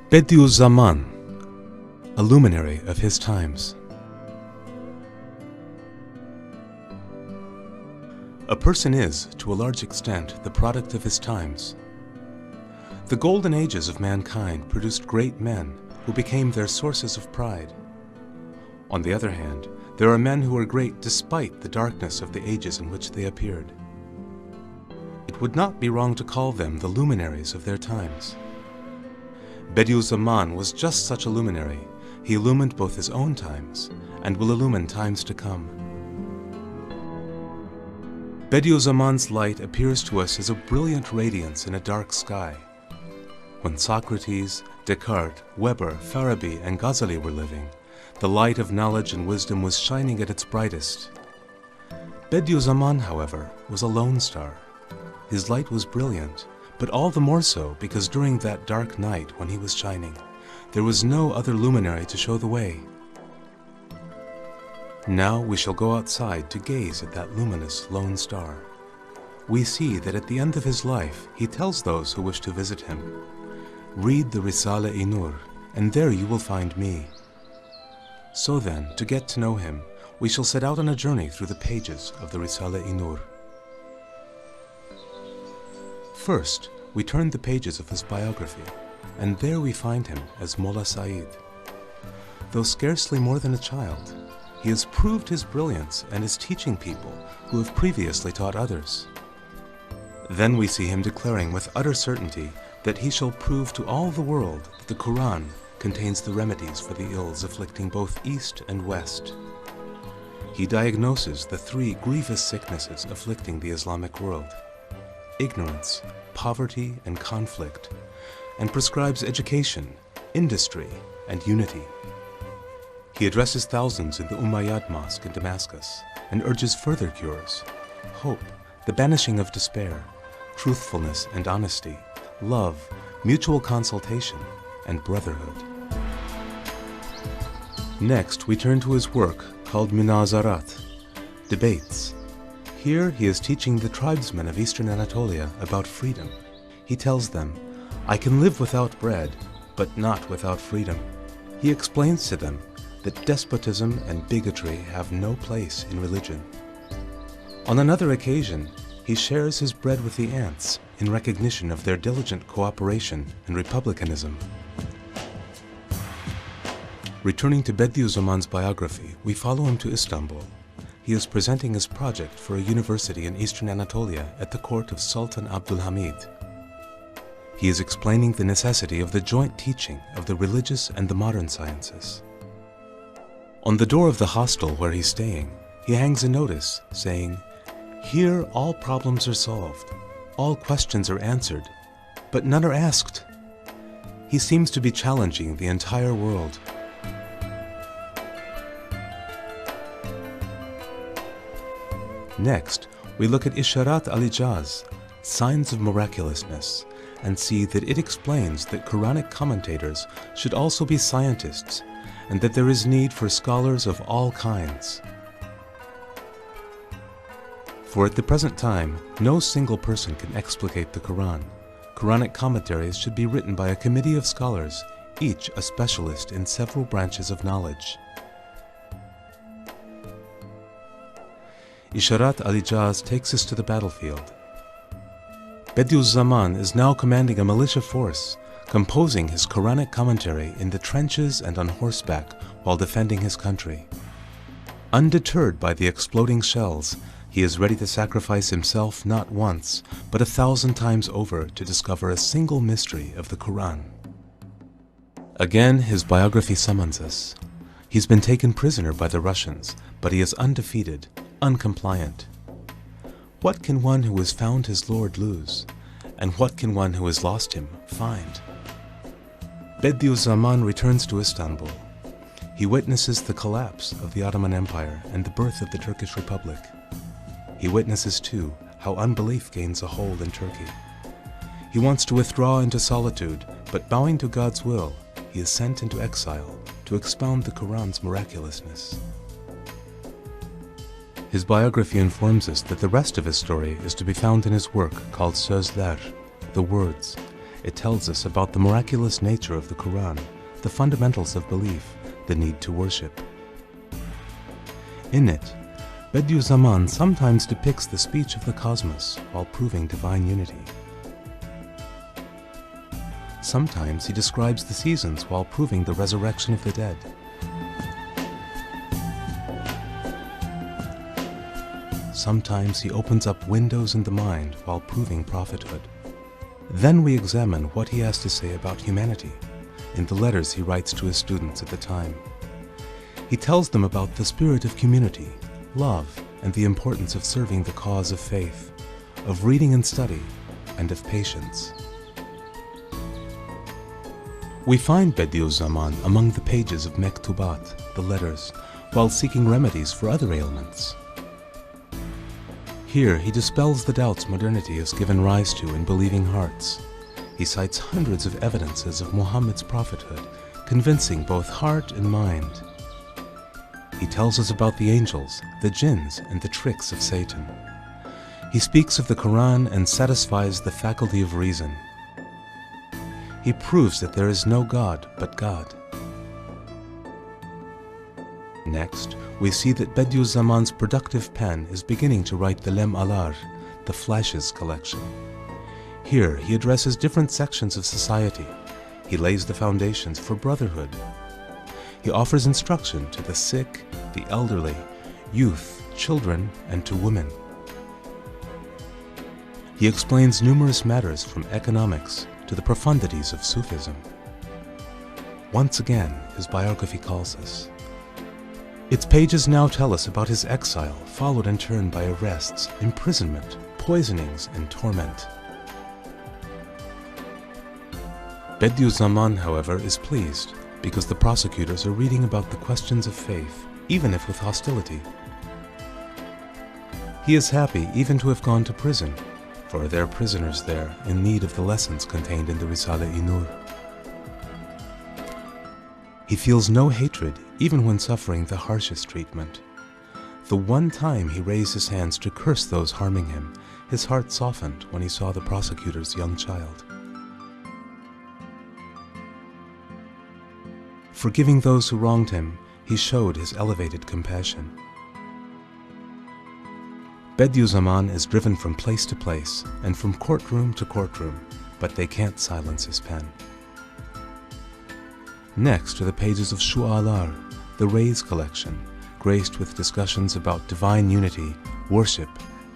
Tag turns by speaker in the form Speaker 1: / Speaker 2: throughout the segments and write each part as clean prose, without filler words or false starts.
Speaker 1: Bediüzzaman, a luminary of his times. A person is, to a large extent, the product of his times. The golden ages of mankind produced great men who became their sources of pride. On the other hand, there are men who are great despite the darkness of the ages in which they appeared. It would not be wrong to call them the luminaries of their times. Bediüzzaman was just such a luminary. He illumined both his own times and will illumine times to come. Bediüzzaman's light appears to us as a brilliant radiance in a dark sky. When Socrates, Descartes, Weber, Farabi, and Ghazali were living, the light of knowledge and wisdom was shining at its brightest. Bediüzzaman, however, was a lone star. His light was brilliant, but all the more so because during that dark night when he was shining, there was no other luminary to show the way. Now we shall go outside to gaze at that luminous lone star. We see that at the end of his life, he tells those who wish to visit him, "Read the Risale-i Nur, and there you will find me." So then, to get to know him, we shall set out on a journey through the pages of the Risale-i Nur. First, we turn the pages of his biography, and there we find him as Molla Said. Though scarcely more than a child, he has proved his brilliance and is teaching people who have previously taught others. Then we see him declaring with utter certainty that he shall prove to all the world that the Quran contains the remedies for the ills afflicting both East and West. He diagnoses the three grievous sicknesses afflicting the Islamic world: ignorance, poverty, and conflict, and prescribes education, industry, and unity. He addresses thousands in the Umayyad Mosque in Damascus and urges further cures: hope, the banishing of despair, truthfulness and honesty, love, mutual consultation, and brotherhood. Next, we turn to his work called Munazarat, Debates. Here he is teaching the tribesmen of Eastern Anatolia about freedom. He tells them, "I can live without bread, but not without freedom." He explains to them that despotism and bigotry have no place in religion. On another occasion, he shares his bread with the ants in recognition of their diligent cooperation and republicanism. Returning to Bediüzzaman's biography, we follow him to Istanbul. He is presenting his project for a university in Eastern Anatolia at the court of Sultan Abdulhamid. He is explaining the necessity of the joint teaching of the religious and the modern sciences. On the door of the hostel where he's staying, he hangs a notice saying, "Here all problems are solved, all questions are answered, but none are asked." He seems to be challenging the entire world. Next, we look at Isharat al-Ijaz, Signs of Miraculousness, and see that it explains that Quranic commentators should also be scientists, and that there is need for scholars of all kinds. For at the present time, no single person can explicate the Quran. Quranic commentaries should be written by a committee of scholars, each a specialist in several branches of knowledge. Isharat al-Ijaz takes us to the battlefield. Bediüzzaman is now commanding a militia force, composing his Quranic commentary in the trenches and on horseback while defending his country. Undeterred by the exploding shells, he is ready to sacrifice himself not once, but 1,000 times over to discover a single mystery of the Quran. Again, his biography summons us. He's been taken prisoner by the Russians, but he is undefeated, uncompliant. What can one who has found his Lord lose? And what can one who has lost him find? Bediüzzaman returns to Istanbul. He witnesses the collapse of the Ottoman Empire and the birth of the Turkish Republic. He witnesses, too, how unbelief gains a hold in Turkey. He wants to withdraw into solitude, but bowing to God's will, he is sent into exile to expound the Quran's miraculousness. His biography informs us that the rest of his story is to be found in his work called Sözler, the Words, It tells us about the miraculous nature of the Quran, the fundamentals of belief, the need to worship. In it, Bediüzzaman sometimes depicts the speech of the cosmos while proving divine unity. Sometimes he describes the seasons while proving the resurrection of the dead. Sometimes he opens up windows in the mind while proving prophethood. Then we examine what he has to say about humanity in the letters he writes to his students at the time. He tells them about the spirit of community, love, and the importance of serving the cause of faith, of reading and study, and of patience. We find Bediüzzaman among the pages of Mektubat, the letters, while seeking remedies for other ailments. Here he dispels the doubts modernity has given rise to in believing hearts. He cites hundreds of evidences of Muhammad's prophethood, convincing both heart and mind. He tells us about the angels, the jinns, and the tricks of Satan. He speaks of the Quran and satisfies the faculty of reason. He proves that there is no God but God. Next, we see that Bediüzzaman's productive pen is beginning to write the Lem Alar, the Flashes collection. Here, he addresses different sections of society. He lays the foundations for brotherhood. He offers instruction to the sick, the elderly, youth, children, and to women. He explains numerous matters from economics to the profundities of Sufism. Once again, his biography calls us. Its pages now tell us about his exile, followed in turn by arrests, imprisonment, poisonings, and torment. Bediüzzaman, however, is pleased because the prosecutors are reading about the questions of faith, even if with hostility. He is happy even to have gone to prison, for there are prisoners there in need of the lessons contained in the Risale-i Nur. He feels no hatred even when suffering the harshest treatment. The one time he raised his hands to curse those harming him, his heart softened when he saw the prosecutor's young child. Forgiving those who wronged him, he showed his elevated compassion. Bediüzzaman is driven from place to place and from courtroom to courtroom, but they can't silence his pen. Next are the pages of Shu'alar, the Rays collection, graced with discussions about divine unity, worship,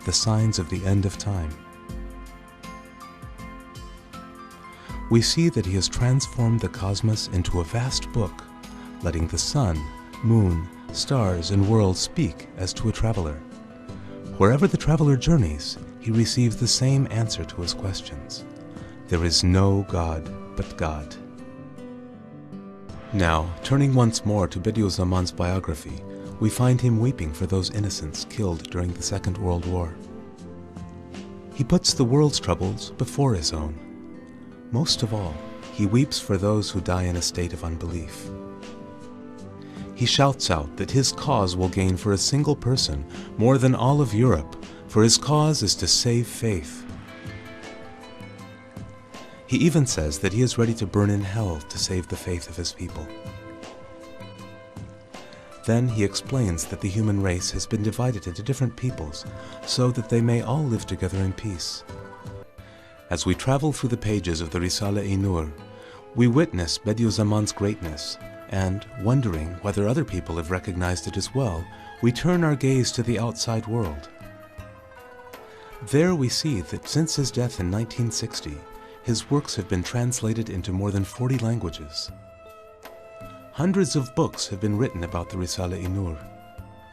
Speaker 1: the signs of the end of time. We see that he has transformed the cosmos into a vast book, letting the sun, moon, stars, and world speak as to a traveler. Wherever the traveler journeys, he receives the same answer to his questions. There is no God but God. Now, turning once more to Bediüzzaman's biography, we find him weeping for those innocents killed during the Second World War. He puts the world's troubles before his own. Most of all, he weeps for those who die in a state of unbelief. He shouts out that his cause will gain for a single person more than all of Europe, for his cause is to save faith. He even says that he is ready to burn in hell to save the faith of his people. Then he explains that the human race has been divided into different peoples so that they may all live together in peace. As we travel through the pages of the Risale-i Nur, we witness Bediüzzaman's greatness, and, wondering whether other people have recognized it as well, we turn our gaze to the outside world. There we see that since his death in 1960, his works have been translated into more than 40 languages. Hundreds of books have been written about the Risale-i Nur.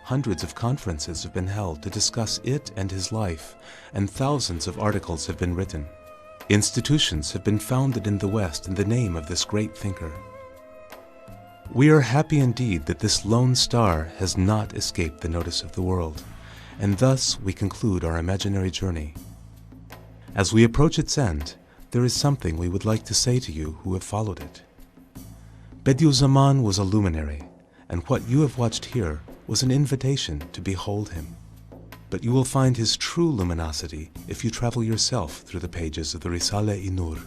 Speaker 1: Hundreds of conferences have been held to discuss it and his life, and thousands of articles have been written. Institutions have been founded in the West in the name of this great thinker. We are happy indeed that this lone star has not escaped the notice of the world, and thus we conclude our imaginary journey. As we approach its end, there is something we would like to say to you who have followed it. Bediüzzaman was a luminary, and what you have watched here was an invitation to behold him. But you will find his true luminosity if you travel yourself through the pages of the Risale-i Nur.